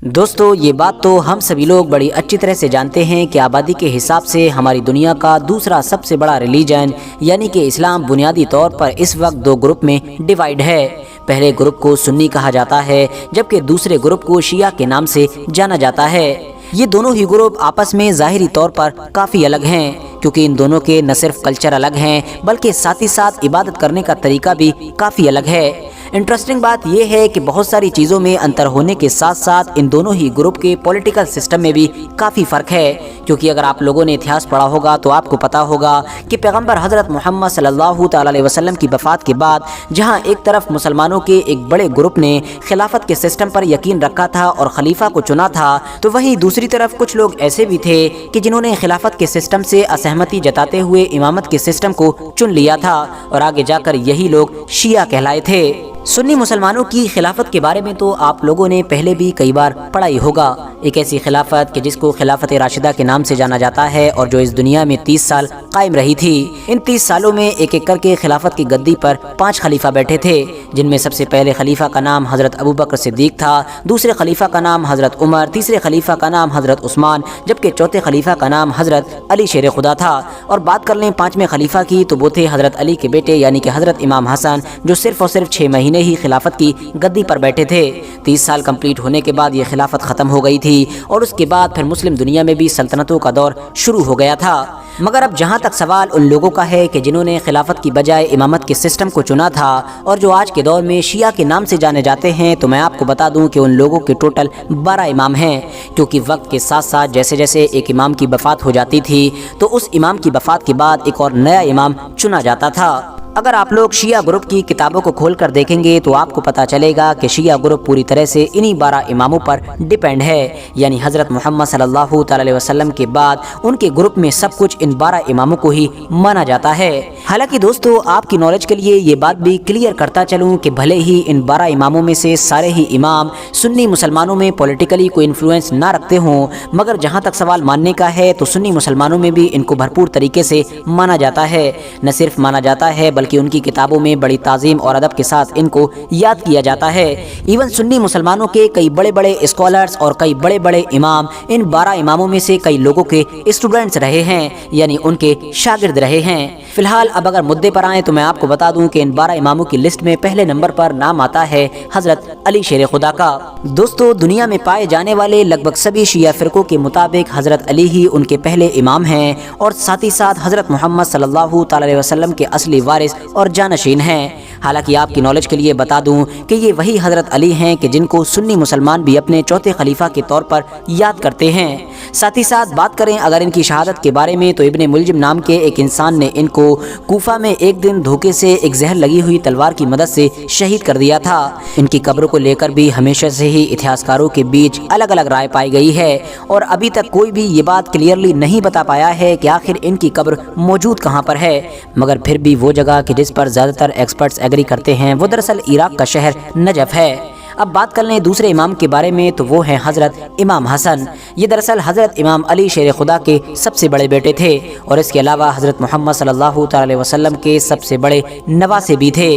دوستو یہ بات تو ہم سبھی لوگ بڑی اچھی طرح سے جانتے ہیں کہ آبادی کے حساب سے ہماری دنیا کا دوسرا سب سے بڑا ریلیجن یعنی کہ اسلام بنیادی طور پر اس وقت دو گروپ میں ڈیوائیڈ ہے۔ پہلے گروپ کو سنی کہا جاتا ہے جبکہ دوسرے گروپ کو شیعہ کے نام سے جانا جاتا ہے۔ یہ دونوں ہی گروپ آپس میں ظاہری طور پر کافی الگ ہیں کیونکہ ان دونوں کے نہ صرف کلچر الگ ہیں بلکہ ساتھ ہی ساتھ عبادت کرنے کا طریقہ بھی کافی الگ ہے۔ انٹرسٹنگ بات یہ ہے کہ بہت ساری چیزوں میں انتر ہونے کے ساتھ ساتھ ان دونوں ہی گروپ کے پولیٹیکل سسٹم میں بھی کافی فرق ہے، کیونکہ اگر آپ لوگوں نے اتہاس پڑھا ہوگا تو آپ کو پتا ہوگا کہ پیغمبر حضرت محمد صلی اللہ تعالی علیہ وسلم کی وفات کے بعد جہاں ایک طرف مسلمانوں کے ایک بڑے گروپ نے خلافت کے سسٹم پر یقین رکھا تھا اور خلیفہ کو چنا تھا، تو وہیں دوسری طرف کچھ لوگ ایسے بھی تھے کہ جنہوں نے خلافت کے سسٹم سے اسہمتی جتاتے ہوئے امامت کے سسٹم کو چن لیا تھا اور آگے جا کر یہی لوگ شیعہ کہلائے تھے۔ سنی مسلمانوں کی خلافت کے بارے میں تو آپ لوگوں نے پہلے بھی کئی بار پڑھا ہی ہوگا۔ ایک ایسی خلافت کہ جس کو خلافت راشدہ کے نام سے جانا جاتا ہے اور جو اس دنیا میں 30 سال قائم رہی تھی۔ ان 30 سالوں میں ایک ایک کر کے خلافت کی گدی پر 5 خلیفہ بیٹھے تھے، جن میں سب سے پہلے خلیفہ کا نام حضرت ابوبکر صدیق تھا، دوسرے خلیفہ کا نام حضرت عمر، تیسرے خلیفہ کا نام حضرت عثمان، جبکہ چوتھے خلیفہ کا نام حضرت علی شیر خدا تھا۔ اور بات کر لیں 5ویں خلیفہ کی تو وہ تھے حضرت علی کے بیٹے یعنی کہ حضرت امام حسن، جو صرف اور صرف 6 مہینے ہی خلافت کی گدی پر بیٹھے تھے۔ 30 سال کمپلیٹ ہونے کے بعد یہ خلافت ختم ہو گئی تھی اور اس کے بعد پھر مسلم دنیا میں بھی سلطنتوں کا دور شروع ہو گیا تھا۔ مگر اب جہاں تک سوال ان لوگوں کا ہے کہ جنہوں نے خلافت کی بجائے امامت کے سسٹم کو چنا تھا اور جو آج کے دور میں شیعہ کے نام سے جانے جاتے ہیں، تو میں آپ کو بتا دوں کہ ان لوگوں کے ٹوٹل 12 امام ہیں، کیونکہ وقت کے ساتھ ساتھ جیسے جیسے ایک امام کی وفات ہو جاتی تھی تو اس امام کی وفات کے بعد ایک اور نیا امام چنا جاتا تھا۔ اگر آپ لوگ شیعہ گروپ کی کتابوں کو کھول کر دیکھیں گے تو آپ کو پتا چلے گا کہ شیعہ گروپ پوری طرح سے انہی 12 اماموں پر ڈیپینڈ ہے، یعنی حضرت محمد صلی اللہ تعالی علیہ وسلم کے بعد ان کے گروپ میں سب کچھ ان 12 اماموں کو ہی مانا جاتا ہے۔ حالانکہ دوستو آپ کی نالج کے لیے یہ بات بھی کلیئر کرتا چلوں کہ بھلے ہی ان 12 اماموں میں سے سارے ہی امام سنی مسلمانوں میں پولیٹیکلی کوئی انفلوئنس نہ رکھتے ہوں، مگر جہاں تک سوال ماننے کا ہے تو سنی مسلمانوں میں بھی ان کو بھرپور طریقے سے مانا جاتا ہے۔ نہ صرف مانا جاتا ہے بلکہ ان کی کتابوں میں بڑی تعظیم اور ادب کے ساتھ ان کو یاد کیا جاتا ہے۔ ایون سنی مسلمانوں کے کئی بڑے بڑے اسکالرز اور کئی بڑے بڑے امام ان 12 اماموں میں سے کئی لوگوں کے اسٹوڈنٹس رہے ہیں، یعنی ان کے شاگرد رہے ہیں۔ فی الحال اب اگر مدعے پر آئیں تو میں آپ کو بتا دوں کہ ان 12 اماموں کی لسٹ میں پہلے نمبر پر نام آتا ہے حضرت علی شیر خدا کا۔ دوستو دنیا میں پائے جانے والے لگ بھگ سبھی شیعہ فرقوں کے مطابق حضرت علی ہی ان کے پہلے امام ہیں اور ساتھ ہی ساتھ حضرت محمد صلی اللہ تعالی علیہ وسلم کے اصلی وارث اور جانشین ہیں۔ حالانکہ آپ کی نالج کے لیے بتا دوں کہ یہ وہی حضرت علی ہیں کہ جن کو سنی مسلمان بھی اپنے چوتھے خلیفہ کے طور پر یاد کرتے ہیں۔ ساتھ ہی ساتھ بات کریں اگر ان کی شہادت کے بارے میں تو ابن ملجم نام کے ایک انسان نے ان کو کوفہ میں ایک دن دھوکے سے ایک زہر لگی ہوئی تلوار کی مدد سے شہید کر دیا تھا۔ ان کی قبر کو لے کر بھی ہمیشہ سے ہی اتہاسکاروں کے بیچ الگ الگ رائے پائی گئی ہے اور ابھی تک کوئی بھی یہ بات کلیئرلی نہیں بتا پایا ہے کہ آخر ان کی قبر موجود کہاں پر ہے، مگر پھر بھی وہ جگہ کہ جس پر زیادہ تر ایکسپرٹس ایگری کرتے ہیں وہ دراصل عراق کا شہر نجف ہے۔ اب بات کر لیں دوسرے امام کے بارے میں تو وہ ہیں حضرت امام حسن۔ یہ دراصل حضرت امام علی شیر خدا کے سب سے بڑے بیٹے تھے اور اس کے علاوہ حضرت محمد صلی اللہ تعالی علیہ وسلم کے سب سے بڑے نواسے بھی تھے۔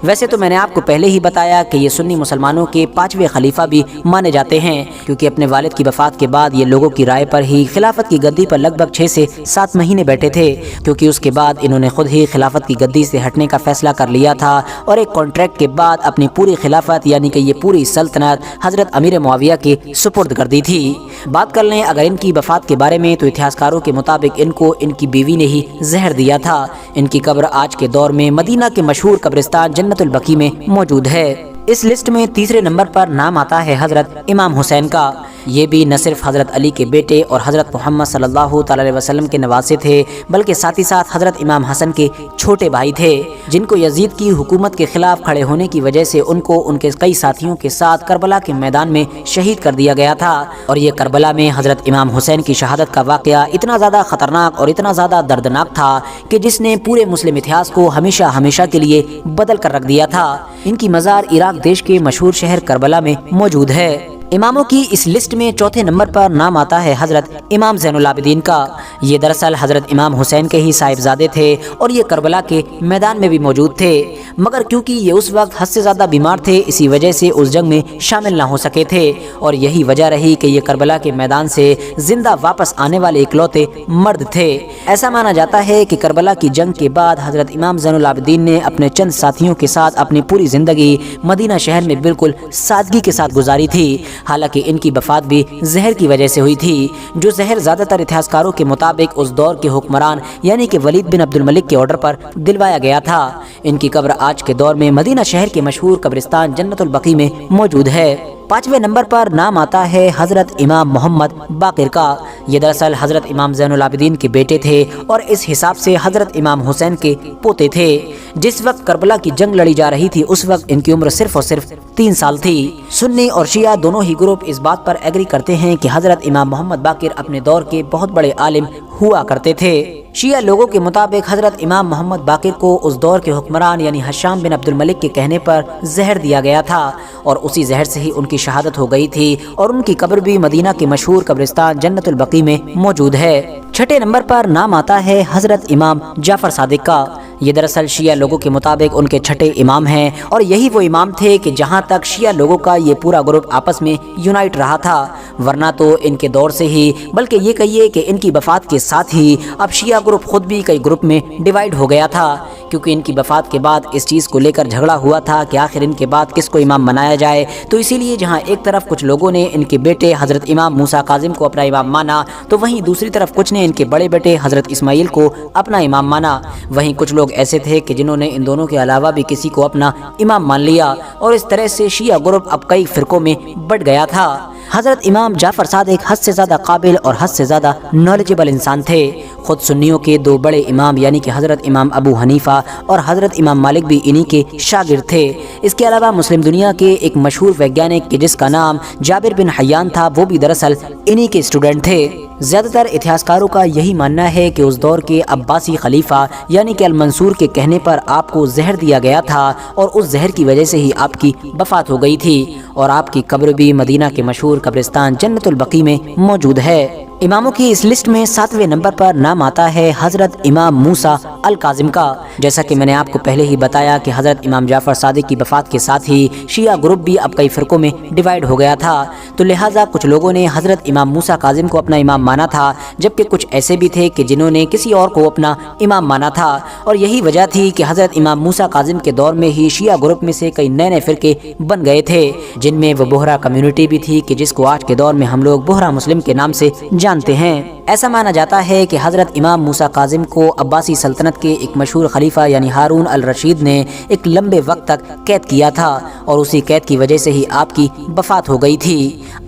ویسے تو میں نے آپ کو پہلے ہی بتایا کہ یہ سنی مسلمانوں کے 5ویں خلیفہ بھی مانے جاتے ہیں، کیونکہ اپنے والد کی وفات کے بعد یہ لوگوں کی رائے پر ہی خلافت کی گدی پر لگ بھگ 6 سے 7 مہینے بیٹھے تھے، کیونکہ اس کے بعد انہوں نے خود ہی خلافت کی گدی سے ہٹنے کا فیصلہ کر لیا تھا اور ایک کانٹریکٹ کے بعد اپنی پوری خلافت یعنی کہ یہ پوری سلطنت حضرت امیر معاویہ کے سپرد کر دی تھی۔ بات کر لیں اگر ان کی وفات کے بارے میں تو اتہاسکاروں کے مطابق ان کو ان کی بیوی نے ہی زہر دیا تھا۔ ان کی قبر آج کے دور میں مدینہ کے مشہور قبرستان جنت البقیع میں موجود ہے۔ اس لسٹ میں تیسرے نمبر پر نام آتا ہے حضرت امام حسین کا۔ یہ بھی نہ صرف حضرت علی کے بیٹے اور حضرت محمد صلی اللہ تعالی علیہ وسلم کے نواسے تھے بلکہ ساتھ ہی ساتھ حضرت امام حسن کے چھوٹے بھائی تھے، جن کو یزید کی حکومت کے خلاف کھڑے ہونے کی وجہ سے ان کو ان کے کئی ساتھیوں کے ساتھ کربلا کے میدان میں شہید کر دیا گیا تھا۔ اور یہ کربلا میں حضرت امام حسین کی شہادت کا واقعہ اتنا زیادہ خطرناک اور اتنا زیادہ دردناک تھا کہ جس نے پورے مسلم اتہاس کو ہمیشہ ہمیشہ کے لیے بدل کر رکھ دیا تھا۔ ان کی مزار عراق دیش کے مشہور شہر کربلا میں موجود ہے۔ اماموں کی اس لسٹ میں چوتھے نمبر پر نام آتا ہے حضرت امام زین العابدین کا۔ یہ دراصل حضرت امام حسین کے ہی صاحبزادے تھے اور یہ کربلا کے میدان میں بھی موجود تھے، مگر کیونکہ یہ اس وقت حد سے زیادہ بیمار تھے اسی وجہ سے اس جنگ میں شامل نہ ہو سکے تھے، اور یہی وجہ رہی کہ یہ کربلا کے میدان سے زندہ واپس آنے والے اکلوتے مرد تھے۔ ایسا مانا جاتا ہے کہ کربلا کی جنگ کے بعد حضرت امام زین العابدین نے اپنے چند ساتھیوں کے ساتھ اپنی پوری زندگی مدینہ شہر میں بالکل سادگی کے ساتھ گزاری تھی، حالانکہ ان کی وفات بھی زہر کی وجہ سے ہوئی تھی، جو زہر زیادہ تر اتہاسکاروں کے مطابق اس دور کے حکمران یعنی کہ ولید بن عبد الملک کے آرڈر پر دلوایا گیا تھا۔ ان کی قبر آج کے دور میں مدینہ شہر کے مشہور قبرستان جنت البقیع میں موجود ہے۔ پانچویں نمبر پر نام آتا ہے حضرت امام محمد باقر کا۔ یہ دراصل حضرت امام زین العابدین کے بیٹے تھے اور اس حساب سے حضرت امام حسین کے پوتے تھے۔ جس وقت کربلا کی جنگ لڑی جا رہی تھی اس وقت ان کی عمر صرف اور صرف 3 سال تھی۔ سنی اور شیعہ دونوں ہی گروپ اس بات پر ایگری کرتے ہیں کہ حضرت امام محمد باقر اپنے دور کے بہت بڑے عالم ہوا کرتے تھے۔ شیعہ لوگوں کے مطابق حضرت امام محمد باقر کو اس دور کے حکمران یعنی حشام بن عبد الملک کے کہنے پر زہر دیا گیا تھا اور اسی زہر سے ہی ان کی شہادت ہو گئی تھی، اور ان کی قبر بھی مدینہ کے مشہور قبرستان جنت البقیع میں موجود ہے۔ چھٹے نمبر پر نام آتا ہے حضرت امام جعفر صادق کا۔ یہ دراصل شیعہ لوگوں کے مطابق ان کے چھٹے امام ہیں، اور یہی وہ امام تھے کہ جہاں تک شیعہ لوگوں کا یہ پورا گروپ آپس میں یونائٹ رہا تھا، ورنہ تو ان کے دور سے ہی بلکہ یہ کہیے کہ ان کی وفات کے ساتھ ہی اب شیعہ گروپ خود بھی کئی گروپ میں ڈیوائیڈ ہو گیا تھا، کیونکہ ان کی وفات کے بعد اس چیز کو لے کر جھگڑا ہوا تھا کہ آخر ان کے بعد کس کو امام بنایا جائے۔ تو اسی لیے جہاں ایک طرف کچھ لوگوں نے ان کے بیٹے حضرت امام موسیٰ کاظم کو اپنا امام مانا، تو وہیں دوسری طرف کچھ نے ان کے بڑے بیٹے حضرت اسماعیل کو اپنا امام مانا۔ وہیں کچھ لوگ ایسے تھے کہ جنہوں نے ان دونوں کے علاوہ بھی کسی کو اپنا امام مان لیا، اور اس طرح سے شیعہ گروپ اب کئی فرقوں میں بٹ گیا تھا۔ حضرت امام جعفر صادق حد سے زیادہ قابل اور حد سے زیادہ نالجبل انسان تھے۔ خود سنیوں کے 2 بڑے امام یعنی کہ حضرت امام ابو حنیفہ اور حضرت امام مالک بھی انہی کے شاگرد تھے۔ اس کے علاوہ مسلم دنیا کے ایک مشہور ویگیانک جس کا نام جابر بن حیان تھا، وہ بھی دراصل انہی کے اسٹوڈنٹ تھے۔ زیادہ تر اتہاسکاروں کا یہی ماننا ہے کہ اس دور کے عباسی خلیفہ یعنی کہ المنصور کے کہنے پر آپ کو زہر دیا گیا تھا، اور اس زہر کی وجہ سے ہی آپ کی وفات ہو گئی تھی، اور آپ کی قبر بھی مدینہ کے مشہور قبرستان جنت البقیع میں موجود ہے۔ اماموں کی اس لسٹ میں 7ویں نمبر پر نام آتا ہے حضرت امام موسیٰ الکاظم کا۔ جیسا کہ میں نے آپ کو پہلے ہی بتایا کہ حضرت امام جعفر صادق کی وفات کے ساتھ ہی شیعہ گروپ بھی اب کئی فرقوں میں ڈیوائیڈ ہو گیا تھا، تو لہٰذا کچھ لوگوں نے حضرت امام موسیٰ کاظم کو اپنا امام مانا تھا، جبکہ کچھ ایسے بھی تھے کہ جنہوں نے کسی اور کو اپنا امام مانا تھا، اور یہی وجہ تھی کہ حضرت امام موسیٰ کاظم کے دور میں ہی شیعہ گروپ میں سے کئی نئے فرقے بن گئے تھے، جن میں وہ بوہرا کمیونٹی بھی تھی کہ جس کو آج کے دور میں ہم لوگ بوہرا مسلم کے نام سے جانتے ہیں۔ ایسا مانا جاتا ہے کہ حضرت امام موسیٰ کاظم کو عباسی سلطنت کے ایک مشہور خلیفہ یعنی ہارون الرشید نے ایک لمبے وقت تک قید کیا تھا، اور اسی قید کی وجہ سے ہی آپ کی وفات ہو گئی تھی۔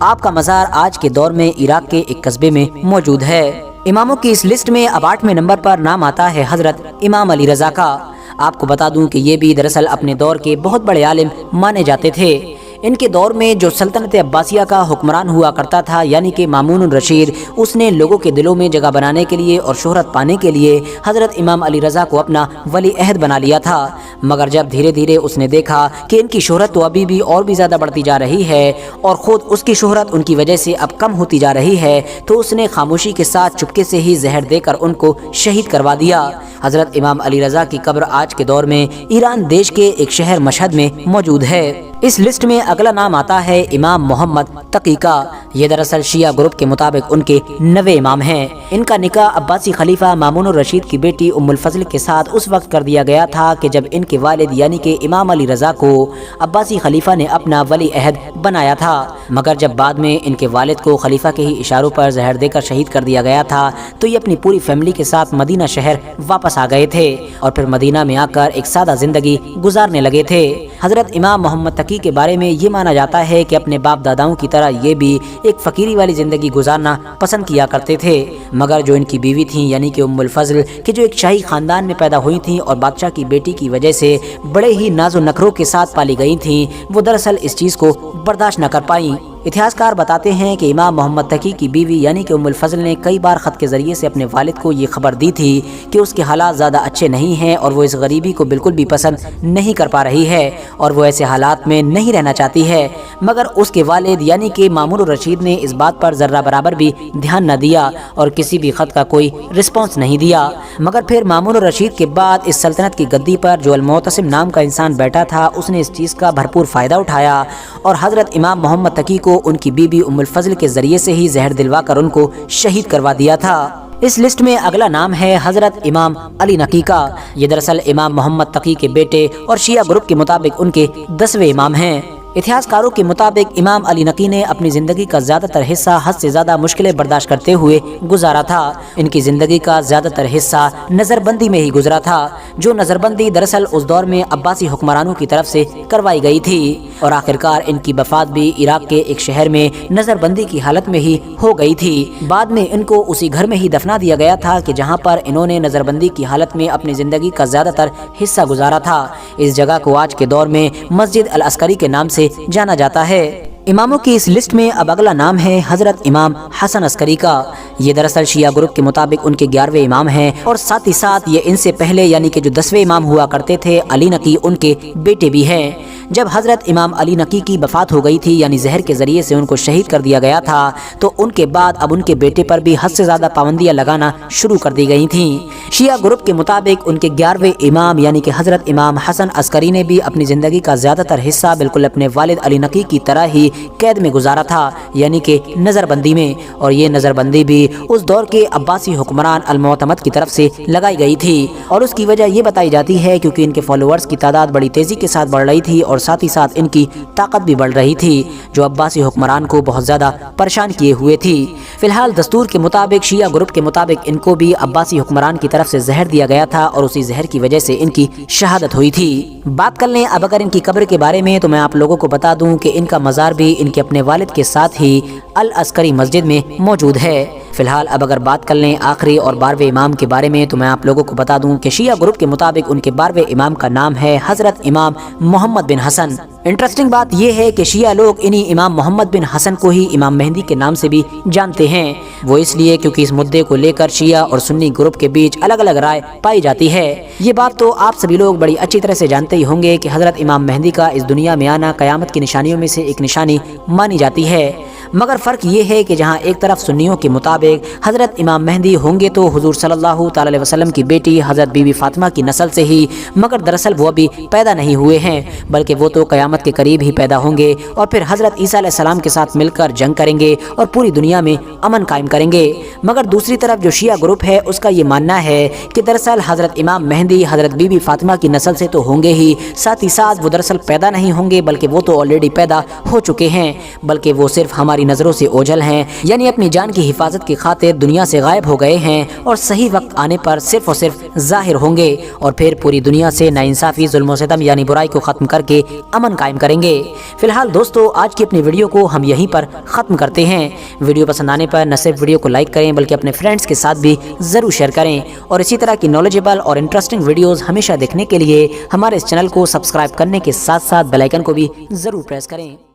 آپ کا مزار آج کے دور میں عراق کے ایک قصبے میں موجود ہے۔ اماموں کی اس لسٹ میں اب 8ویں نمبر پر نام آتا ہے حضرت امام علی رضا کا۔ آپ کو بتا دوں کہ یہ بھی دراصل اپنے دور کے بہت بڑے عالم مانے جاتے تھے۔ ان کے دور میں جو سلطنت عباسیہ کا حکمران ہوا کرتا تھا یعنی کہ مامون الرشید، اس نے لوگوں کے دلوں میں جگہ بنانے کے لیے اور شہرت پانے کے لیے حضرت امام علی رضا کو اپنا ولی عہد بنا لیا تھا، مگر جب دھیرے دھیرے اس نے دیکھا کہ ان کی شہرت تو ابھی بھی اور بھی زیادہ بڑھتی جا رہی ہے اور خود اس کی شہرت ان کی وجہ سے اب کم ہوتی جا رہی ہے، تو اس نے خاموشی کے ساتھ چپکے سے ہی زہر دے کر ان کو شہید کروا دیا۔ حضرت امام علی رضا کی قبر آج کے دور میں ایران دیش کے ایک شہر مشہد میں موجود ہے۔ اس لسٹ میں اگلا نام آتا ہے امام محمد تقی کا۔ یہ دراصل شیعہ گروپ کے مطابق ان کے 9 امام ہیں۔ ان کا نکاح عباسی خلیفہ مامون الرشید کی بیٹی ام الفضل کے ساتھ اس وقت کر دیا گیا تھا کہ جب ان کے والد یعنی کہ امام علی رضا کو عباسی خلیفہ نے اپنا ولی عہد بنایا تھا، مگر جب بعد میں ان کے والد کو خلیفہ کے ہی اشاروں پر زہر دے کر شہید کر دیا گیا تھا، تو یہ اپنی پوری فیملی کے ساتھ مدینہ شہر واپس آ گئے تھے اور پھر مدینہ میں آ کر ایک سادہ زندگی گزارنے لگے تھے۔ حضرت امام محمد تقی کے بارے میں یہ مانا جاتا ہے کہ اپنے باپ داداؤں کی طرح یہ بھی ایک فقیری والی زندگی گزارنا پسند کیا کرتے تھے، مگر جو ان کی بیوی تھیں یعنی کہ ام الفضل کہ جو ایک شاہی خاندان میں پیدا ہوئی تھیں اور بادشاہ کی بیٹی کی وجہ سے بڑے ہی ناز و نخروں کے ساتھ پالی گئی تھیں، وہ دراصل اس چیز کو برداشت نہ کر پائیں۔ اتہاسکار بتاتے ہیں کہ امام محمد تقی کی بیوی یعنی کہ ام الفضل نے کئی بار خط کے ذریعے سے اپنے والد کو یہ خبر دی تھی کہ اس کے حالات زیادہ اچھے نہیں ہیں اور وہ اس غریبی کو بالکل بھی پسند نہیں کر پا رہی ہے، اور وہ ایسے حالات میں نہیں رہنا چاہتی ہے، مگر اس کے والد یعنی کہ مامون الرشید نے اس بات پر ذرہ برابر بھی دھیان نہ دیا اور کسی بھی خط کا کوئی رسپانس نہیں دیا۔ مگر پھر مامون الرشید کے بعد اس سلطنت کی گدی پر جو المعتصم نام کا انسان بیٹھا تھا، اس نے اس چیز کا بھرپور فائدہ اٹھایا اور حضرت امام محمد تقی کو ان کی بیوی ام الفضل کے ذریعے سے ہی زہر دلوا کر ان کو شہید کروا دیا تھا۔ اس لسٹ میں اگلا نام ہے حضرت امام علی نقی کا۔ یہ دراصل امام محمد تقی کے بیٹے اور شیعہ گروپ کے مطابق ان کے 10ویں امام ہیں۔ اتہاسکاروں کے مطابق امام علی نقی نے اپنی زندگی کا زیادہ تر حصہ حد سے زیادہ مشکلیں برداشت کرتے ہوئے گزارا تھا۔ ان کی زندگی کا زیادہ تر حصہ نظر بندی میں ہی گزرا تھا، جو نظر بندی دراصل اس دور میں عباسی حکمرانوں کی طرف سے کروائی گئی تھی، اور آخرکار ان کی وفات بھی عراق کے ایک شہر میں نظر بندی کی حالت میں ہی ہو گئی تھی۔ بعد میں ان کو اسی گھر میں ہی دفنا دیا گیا تھا کہ جہاں پر انہوں نے نظر بندی کی حالت میں اپنی زندگی کا زیادہ تر حصہ گزارا تھا۔ اس جگہ کو آج کے دور میں مسجد العسکری کے نام سے جانا جاتا ہے۔ اماموں کی اس لسٹ میں اب اگلا نام ہے حضرت امام حسن عسکری کا۔ یہ دراصل شیعہ گروپ کے مطابق ان کے 11ویں امام ہیں، اور ساتھ ہی ساتھ یہ ان سے پہلے یعنی کہ جو 10ویں امام ہوا کرتے تھے علی نقی، ان کے بیٹے بھی ہیں۔ جب حضرت امام علی نقی کی وفات ہو گئی تھی، یعنی زہر کے ذریعے سے ان کو شہید کر دیا گیا تھا، تو ان کے بعد اب ان کے بیٹے پر بھی حد سے زیادہ پابندیاں لگانا شروع کر دی گئی تھیں۔ شیعہ گروپ کے مطابق ان کے 11ویں امام یعنی کہ حضرت امام حسن عسکری نے بھی اپنی زندگی کا زیادہ تر حصہ بالکل اپنے والد علی نقی کی طرح ہی قید میں گزارا تھا، یعنی کہ نظر بندی میں، اور یہ نظر بندی بھی اس دور کے عباسی حکمران المعتمد کی طرف سے لگائی گئی تھی، اور اس کی وجہ یہ بتائی جاتی ہے کیونکہ ان کے فالوورز کی تعداد بڑی تیزی کے ساتھ بڑھ رہی تھی، اور ساتھ ہی ساتھ ان کی طاقت بھی بڑھ رہی تھی، جو عباسی حکمران کو بہت زیادہ پریشان کیے ہوئے تھی۔ فی الحال دستور کے مطابق شیعہ گروپ کے مطابق ان کو بھی عباسی حکمران کی طرف سے زہر دیا گیا تھا، اور اسی زہر کی وجہ سے ان کی شہادت ہوئی تھی۔ بات کر لیں اب اگر ان کی قبر کے بارے میں، تو میں آپ لوگوں کو بتا دوں کہ ان کا مزار بھی ان کے اپنے والد کے ساتھ ہی العسکری مسجد میں موجود ہے۔ فی الحال اب اگر بات کر لیں آخری اور 12ویں امام کے بارے میں، تو میں آپ لوگوں کو بتا دوں کہ شیعہ گروپ کے مطابق ان کے 12ویں امام کا نام ہے حضرت امام محمد بن حسن۔ انٹرسٹنگ بات یہ ہے کہ شیعہ لوگ انہی امام محمد بن حسن کو ہی امام مہدی کے نام سے بھی جانتے ہیں، وہ اس لیے کیونکہ اس مدعے کو لے کر شیعہ اور سنی گروپ کے بیچ الگ الگ رائے پائی جاتی ہے۔ یہ بات تو آپ سبھی لوگ بڑی اچھی طرح سے جانتے ہی ہوں گے کہ حضرت امام مہدی کا اس دنیا میں آنا قیامت کی نشانیوں میں سے ایک نشانی مانی جاتی ہے، مگر فرق یہ ہے کہ جہاں ایک طرف سنیوں کے مطابق حضرت امام مہدی ہوں گے تو حضور صلی اللہ تعالی علیہ وسلم کی بیٹی حضرت بی بی فاطمہ کی نسل سے ہی، مگر دراصل وہ ابھی پیدا نہیں ہوئے ہیں، بلکہ وہ تو قیامت کے قریب ہی پیدا ہوں گے، اور پھر حضرت عیسیٰ علیہ السلام کے ساتھ مل کر جنگ کریں گے اور پوری دنیا میں امن قائم کریں گے۔ مگر دوسری طرف جو شیعہ گروپ ہے اس کا یہ ماننا ہے کہ دراصل حضرت امام مہدی حضرت بی بی فاطمہ کی نسل سے تو ہوں گے ہی، ساتھ ہی ساتھ وہ دراصل پیدا نہیں ہوں گے، بلکہ وہ تو آلریڈی پیدا ہو چکے ہیں، بلکہ وہ صرف ہماری نظروں سے اوجھل ہیں، یعنی اپنی جان کی حفاظت کی خاطر دنیا سے غائب ہو گئے ہیں، اور صحیح وقت آنے پر صرف اور صرف ظاہر ہوں گے، اور پھر پوری دنیا سے ناانصافی، ظلم و ستم یعنی برائی کو ختم کر کے امن قائم کریں گے۔ فی الحال دوستو آج کی اپنی ویڈیو کو ہم یہیں پر ختم کرتے ہیں۔ ویڈیو پسند آنے پر نہ صرف ویڈیو کو لائک کریں بلکہ اپنے فرینڈز کے ساتھ بھی ضرور شیئر کریں، اور اسی طرح کی نالجیبل اور انٹرسٹنگ ویڈیوز ہمیشہ دیکھنے کے لیے ہمارے اس چینل کو سبسکرائب کرنے کے ساتھ ساتھ بیل آئیکن کو بھی ضرور پریس کریں۔